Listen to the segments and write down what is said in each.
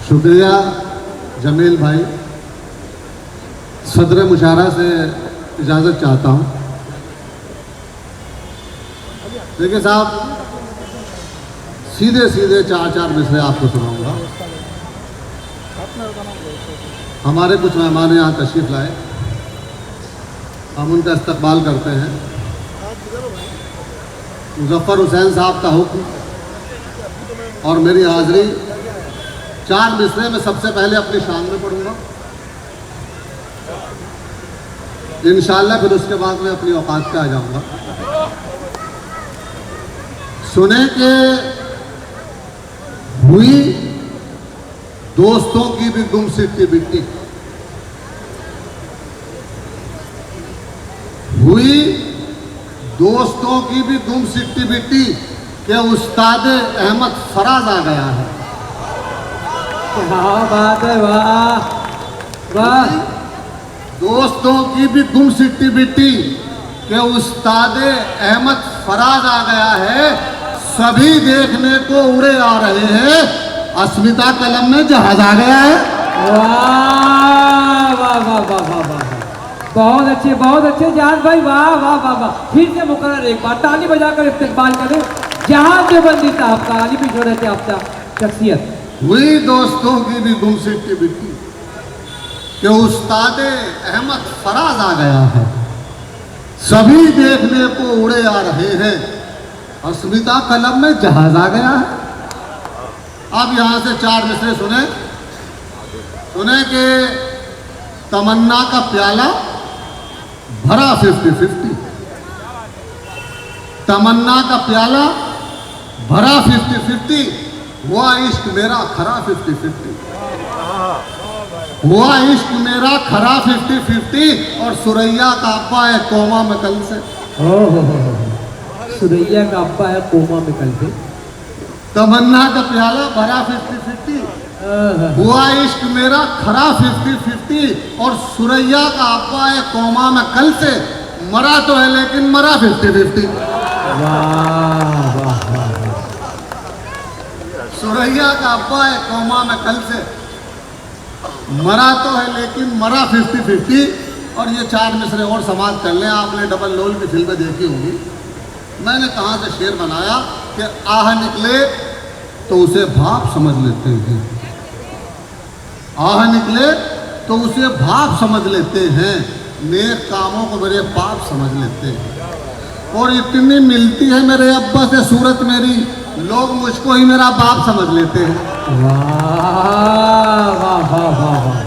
शुक्रिया जमील भाई। सदर मुशारा से इजाज़त चाहता हूँ। देखिए साहब, सीधे सीधे चार चार मिसरे आपको सुनाऊंगा। हमारे कुछ मेहमान यहाँ तशरीफ़ लाए, हम उनका इस्तकबाल करते हैं। मुजफ्फर हुसैन साहब का हुक्म और मेरी हाज़िरी, चार मिसरे में सबसे पहले अपनी शान में पढ़ूंगा, इंशाअल्लाह फिर उसके बाद मैं अपनी औकात पे आ जाऊंगा। सुने के हुई दोस्तों की भी गुम सिटी बिट्टी, हुई दोस्तों की भी गुम सिटी बिट्टी के उस्ताद अहमद फराज आ गया है। क्या बात है, वाह वाह। दोस्तों की भी गुम सिटी बिट्टी के उस्ताद अहमद फराज आ गया है। सभी देखने को उड़े आ रहे हैं, अस्मिता कलम में जहाज आ गया है। वाह वाह वाह वाह वाह वाह, बहुत अच्छे जहाज भाई, वाह वाह वाह वाह। फिर से मुकर्रर एक बार ताली बजाकर इस्तेकबाल करें जहाज देवबंदी साहब का, आली भी छोड़े थे आपका शख्सियत। हुई दोस्तों की भी गुम सिटी बिट्टी के उस्ताद अहमद फराज आ गया है। सभी देखने को उड़े आ रहे हैं, अस्मिता कलम में जहाज आ गया है। अब यहां से चार मिसरे सुने कि तमन्ना का प्याला भरा 50-50, तमन्ना का प्याला भरा 50-50, हुआ इश्क मेरा खरा 50-50, हुआ इश्क मेरा खरा 50-50। और सुरैया का अब्बा है कोमा में कल से। सुरैया का अब्बा है कोमा में कल से। तमन्ना का प्याला भरा 50-50, हुआ इश्क मेरा खरा 50-50। और सुरैया का अब्बा है कोमा में कल से, मरा तो है लेकिन मरा 50-50। वाह वाह वाह। सुरैया का अब्बा है कोमा में कल से, मरा तो है लेकिन मरा 50-50। और ये चार मिसरे और समाप्त कर लें। आपने डबल लोल की फिल्में देखी होंगी। मैंने कहाँ से शेर बनाया कि आह निकले तो उसे भाप समझ लेते हैं, आह निकले तो उसे भाप समझ लेते हैं, नेक कामों को मेरे पाप समझ लेते हैं। और इतनी मिलती है मेरे अब्बा से सूरत मेरी, लोग मुझको ही मेरा बाप समझ लेते हैं। वाह वाह वाह वाह।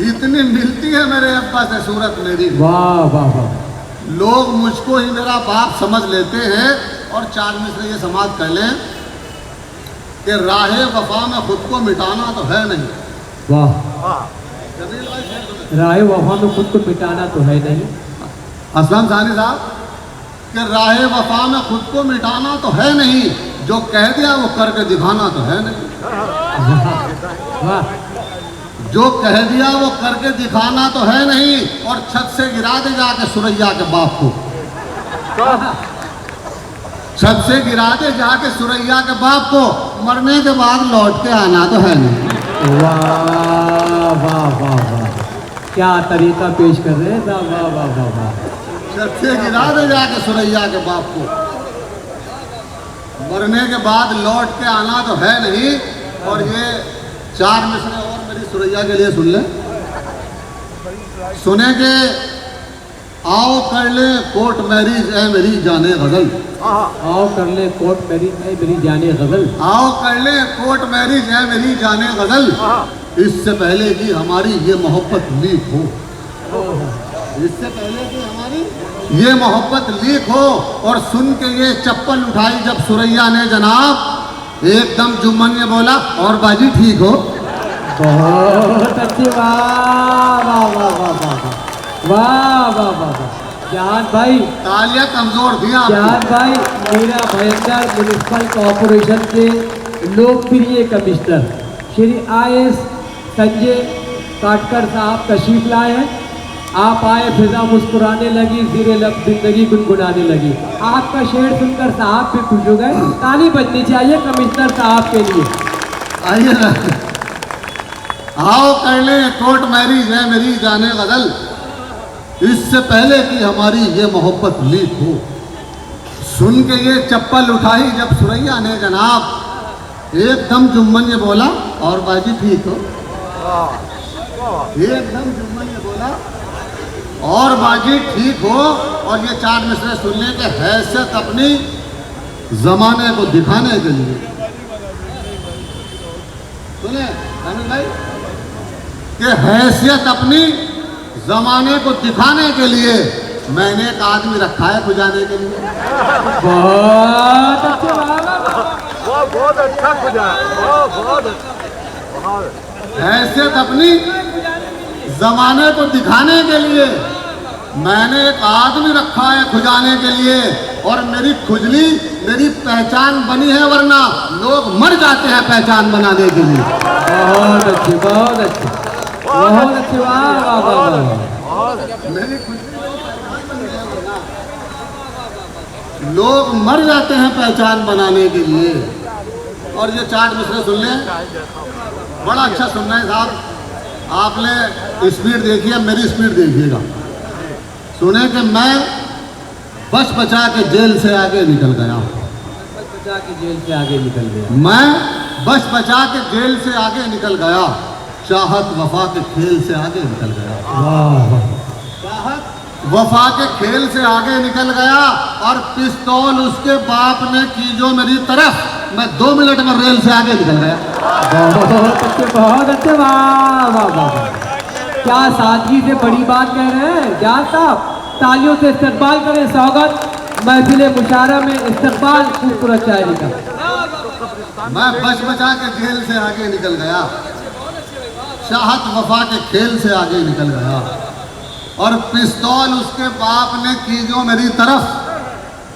इतनी मिलती है मेरे अब्बा से सूरत मेरी, वाह वाह वाह, लोग मुझको ही मेरा बाप समझ लेते हैं। और चार मिसरे ये समाप्त कर लें कि राहे वफा में खुद को मिटाना तो है नहीं। वाह। राहे वफा में खुद को मिटाना तो है नहीं। असलम सानी साहब कि राहे वफा में खुद को मिटाना तो है नहीं, जो कह दिया वो करके दिखाना तो है नहीं। वाह। जो कह दिया वो करके दिखाना तो है नहीं। और छत से गिरा दे जाके सुरैया के बाप को, छत से गिरा दे जाके सुरैया के बाप को, मरने के बाद लौट के आना तो है नहीं। वाह वाह वाह वाह, क्या तरीका पेश कर रहे हैं साहब, वाह वाह वाह वाह। छत से गिरा दे जाके सुरैया के बाप को, मरने के बाद लौट के आना तो है नहीं। और ये चार मिसरे और मेरी सुरैया के लिए सुन ले। सुने के आओ कर ले कोर्ट मैरिज है मेरी जाने गजल, आओ कर ले कोर्ट मैरिज है मेरी जाने गजल, आओ कर ले कोर्ट मैरिज है मेरी जाने गजल। इससे पहले कि हमारी ये मोहब्बत लीक हो, इससे पहले कि हमारी ये मोहब्बत लीक हो। और सुन के ये चप्पल उठाई जब सुरैया ने जनाब, एकदम जुम्मन ने बोला और बाजी ठीक हो। बहुत अच्छी, वाह वाह वाह वाह वाह वाह वाह वाह वाह। जहाज भाई, तालियां कमजोर दिया जहाज भाई, मेरा भयंकर म्यूनिसिपल कॉरपोरेशन के लोकप्रिय कमिश्नर श्री IAS संजय काटकर साहब तशरीफ लाए हैं। आप आए, फिजा मुस्कुराने लगी, ज़ीरे लब जिंदगी गुनगुनाने लगी। आपका शेर सुनकर साहब भी खुश हो गए। ताली बजनी चाहिए कमिश्नर साहब के लिए। आइए ना, आओ कर ले कोर्ट मैरिज है मेरी जाने गजल, इससे पहले कि हमारी ये मोहब्बत लीक हो। सुन के ये चप्पल उठाई जब सुरैया ने जनाब, एकदम जुम्मन ये बोला और बाजी ठीक हो। एकदम जुम्मन ये बोला और बाजी ठीक हो। और ये 4 मिसरे सुनने के हैसियत अपनी जमाने को दिखाने के लिए। सुने अनिल भाई, कि हैसियत अपनी जमाने को दिखाने के लिए मैंने एक आदमी रखा है खुजाने के लिए। बहुत अच्छे बहुत अच्छा खुदा, बहुत अच्छा। हैसियत अपनी जमाने को दिखाने के लिए मैंने एक आदमी रखा है खुजाने के लिए। और मेरी खुजली मेरी पहचान बनी है, वरना लोग मर जाते हैं पहचान बनाने के लिए। बहुत अच्छे, बहुत अच्छे, बहुत अच्छे। वाह वाह वाह वाह। मेरी खुजली लोग मर जाते हैं पहचान बनाने के लिए। और ये 4 मिसरे सुन लें, बड़ा अच्छा सुनना है साहब। आपने स्पीड देखी है, मेरी स्पीड देखिएगा। सुने कि मैं बच बचा के जेल से आगे निकल गया। बचा के जेल से आगे निकल गया। मैं बच बचा के जेल से आगे निकल गया, चाहत वफा के खेल से आगे निकल गया। वाह वाह। चाहत वफा के खेल से आगे निकल गया। और पिस्तौल उसके बाप ने की जो मेरी तरफ, मैं 2 मिनट में रेल से आगे निकल गया। बहुत अच्छे, बहुत अच्छे। वाह वाह वाह। क्या सादगी से बड़ी बात कह रहे हैं जान साहब। तालियों से इस्तकबाल करें, स्वागत महफिल मुशायरा में इस्तकबाल खूबसूरत शायरी का। मैं बच बचा के जेल से आगे निकल गया, चाहत वफा के खेल से आगे निकल गया। और पिस्तौल उसके बाप ने की जो मेरी तरफ,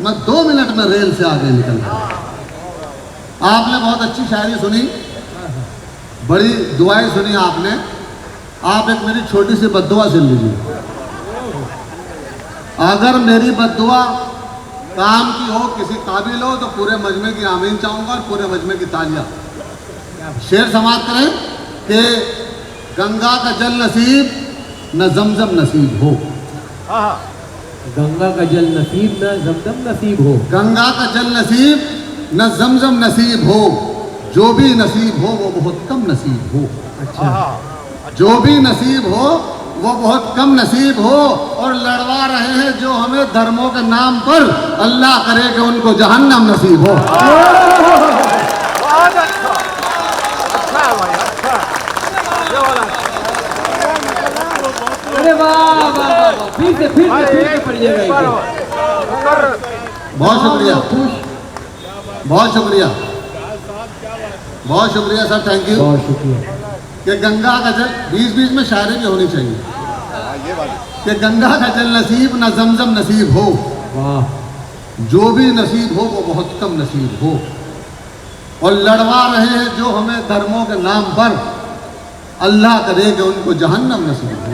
मैं 2 मिनट में रेल से आगे निकल गया। आपने बहुत अच्छी शायरी सुनी, बड़ी दुआएं सुनी आपने। आप एक मेरी छोटी सी बद्दुआ सुन लीजिए। अगर मेरी बद्दुआ काम की हो, किसी काबिल हो, तो पूरे मजमे की आमीन चाहूंगा और पूरे मजमे की तालियां। शेर समाप्त करें कि गंगा का जल नसीब न जमजम नसीब हो। गंगा का जल नसीब न जमजम नसीब हो। गंगा का जल नसीब न जमजम नसीब हो, जो भी नसीब हो वो बहुत कम नसीब हो। अच्छा, जो भी नसीब हो वो बहुत कम नसीब हो। और लड़वा रहे हैं जो हमें धर्मों के नाम पर, अल्लाह करे कि उनको जहन्नम नसीब हो। बहुत अच्छा, अच्छा है भाई, अच्छा। ये वाला अरे वाह वाह वाह। फिर से पढ़िएगा इसे। बहुत शुक्रिया, खुश। बहुत शुक्रिया, बहुत शुक्रिया सर, थैंक यू। बहुत शुक्रिया। कि गंगा का जल, बीच बीच में शायरी भी होनी चाहिए, कि गंगा का जल नसीब न जमजम नसीब हो, वाह। जो भी नसीब हो वो बहुत कम नसीब हो। और लड़वा रहे हैं जो हमें धर्मों के नाम पर, अल्लाह करे कि उनको जहन्नम नसीब हो।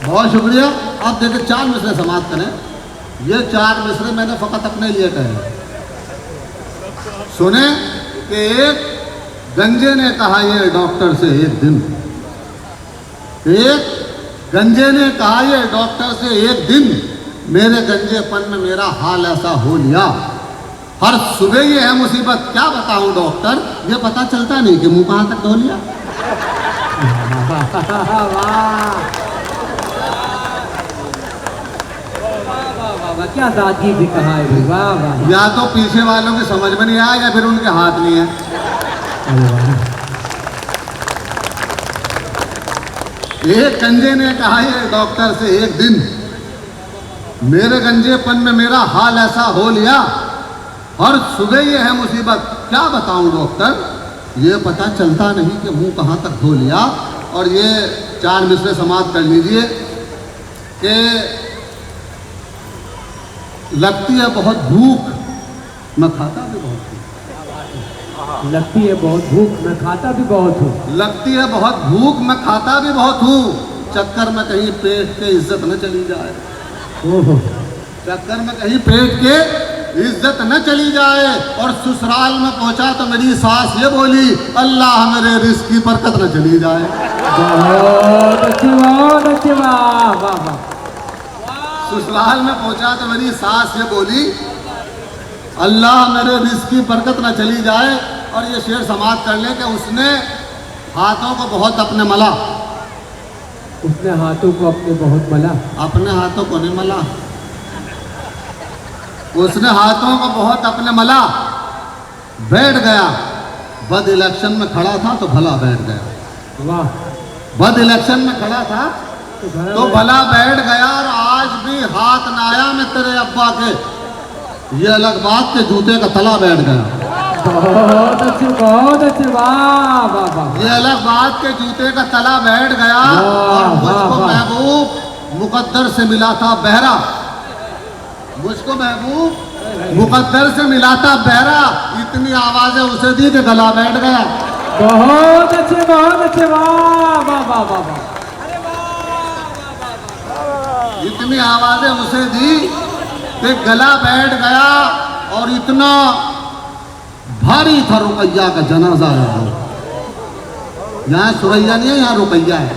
बहुत शुक्रिया। आप देखिए 4 मिसरे समाप्त करें। ये 4 मिसरे मैंने फकत अपने लिए कहे। सुने कि एक गंजे ने कहा ये डॉक्टर से एक दिन, एक गंजे ने कहा ये डॉक्टर से एक दिन, मेरे गंजेपन में मेरा हाल ऐसा हो लिया। हर सुबह ये है मुसीबत, क्या बताऊं डॉक्टर, ये पता चलता नहीं कि मुंह कहां तक धो लिया। वाह, क्या सादगी भी कहा है भाई। वाह वाह। या तो पीछे वालों की समझ में नहीं आया या फिर उनके हाथ नहीं है। अरे वाह। एक गंजे ने कहा ये डॉक्टर से एक दिन, मेरे गंजेपन में मेरा हाल ऐसा हो लिया। हर सुबह ये है मुसीबत, क्या बताऊं डॉक्टर, ये पता चलता नहीं कि मुंह कहां तक धो लिया। और ये 4 मिसरे समाप्त कर लीजिए कि लगती है बहुत भूख, मैं खाता भी बहुत हूँ। लगती है बहुत भूख, मैं खाता भी बहुत हूँ। लगती है बहुत भूख, मैं खाता भी बहुत हूँ। चक्कर में कहीं पेट के इज्जत न चली जाए, ओहो। चक्कर में कहीं पेट के इज्जत न चली जाए। और ससुराल में पहुंचा तो मेरी सास ये बोली, अल्लाह मेरे रिस्क की बरकत न चली जाए। बहुत अच्छे, वाह वाह वाह। ससुराल में पहुंचा तो मेरी सास ये बोली, अल्लाह मेरे रिस्क की बरकत न चली जाए। और ये शेर समाप्त कर ले कि उसने हाथों को बहुत अपने मला, उसने हाथों को अपने बहुत मला, अपने हाथों को नहीं मला, उसने हाथों को बहुत अपने मला, बैठ गया। बद इलेक्शन में खड़ा था तो भला बैठ गया। वाह। बद इलेक्शन में खड़ा था तो भला बैठ गया। और आज भी हाथ ना आया में तेरे अब्बा के, ये अलग बात के जूते का तला बैठ गया। बहुत अच्छे, वाह वाह वाह। ये अलग बात के जूते का तला बैठ गया। और मुझको महबूब मुकद्दर से मिला था बहरा, मुझको महबूब मुकद्दर से मिला था बहरा। इतनी आवाजें उसे दी कि गला बैठ गया। बहुत अच्छे, वाह वाह वाह वाह वाह। इतनी आवाजें उसे दी कि गला बैठ गया। और इतना भारी था रुकैया का जनाजा है। यहाँ सुरैया नहीं है, यहाँ रुकैया है।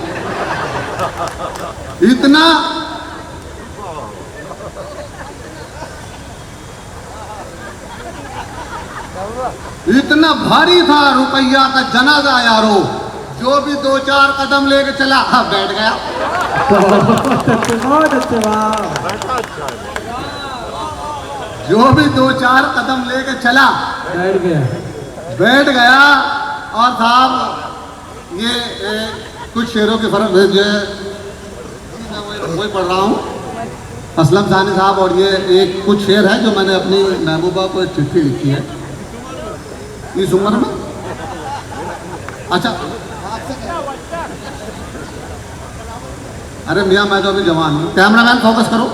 इतना भारी था रुकैया का जनाजा यारो। जो भी 2-4 कदम लेके चला, हाँ बैठ गया। बहुत अच्छे, वाह। जो भी 2-4 कदम लेके चला बैठ गया। और साहब ये कुछ शेरों के फर्क भेज वही पढ़ रहा हूँ, असलम सानी साहब। और ये एक कुछ शेर है जो मैंने अपनी महबूबा को एक चिट्ठी लिखी है इस उम्र में। अच्छा, अरे मियाँ मैं तो अभी जवान हूँ, कैमरामैन फोकस करो।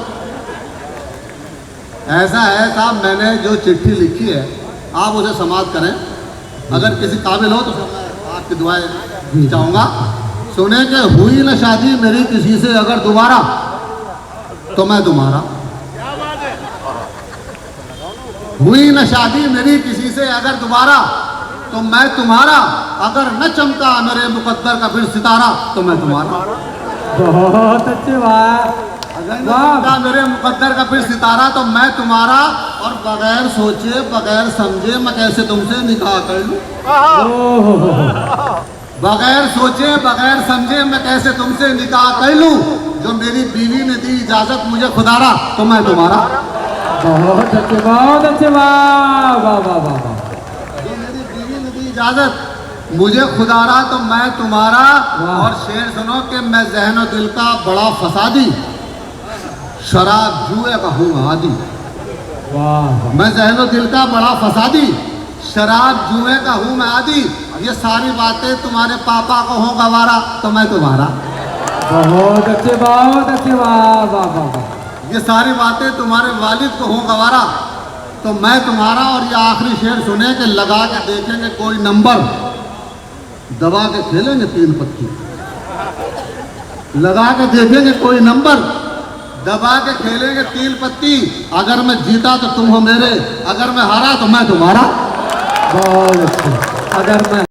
ऐसा है साहब, मैंने जो चिट्ठी लिखी है आप उसे समाप्त करें। अगर किसी काबिल हो तो मैं आपकी दुआएं चाहूँगा। सुने कि हुई न शादी मेरी किसी से अगर दोबारा तो मैं तुम्हारा। हुई न शादी मेरी किसी से अगर दोबारा तो मैं तुम्हारा। अगर न चमका मेरे मुकद्दर का फिर सितारा तो मैं तुम्हारा। बहुत अच्छे, वाह। अगर न चमका मेरे मुकद्दर का फिर सितारा तो मैं तुम्हारा। और बगैर सोचे बगैर समझे मैं कैसे तुमसे निकाह कर लूं। बगैर सोचे बगैर समझे मैं कैसे तुमसे निकाह कर लूं। जो मेरी बीवी ने दी इजाजत मुझे खुदारा तो मैं तुम्हारा। बहुत अच्छे, वाह वाह वाह वाह वाह। जो मेरी बीवी ने दी इजाजत मुझे खुदारा तो मैं तुम्हारा। और शेर सुनो कि मैं ज़हन दिल का बड़ा फसादी, शराब जुए का हूँ आदि। वाह। मैं ज़हन दिल का बड़ा फसादी, शराब जुए का हूँ मैं आदि। ये सारी बातें तुम्हारे पापा को हो गवारा तो मैं तुम्हारा। बहुत अच्छे, वाह वाह वाह वाह। ये सारी बातें तुम्हारे वालिद को हो गवारा तो मैं तुम्हारा। और ये आखिरी शेर सुने कि लगा के देखेंगे कोई नंबर, दबा के खेलेंगे 3 पत्ती। लगा के देखेंगे कोई नंबर, दबा के खेलेंगे 3 पत्ती। अगर मैं जीता तो तुम हो मेरे, अगर मैं हारा तो मैं तुम्हारा। बहुत अच्छे। अगर मैं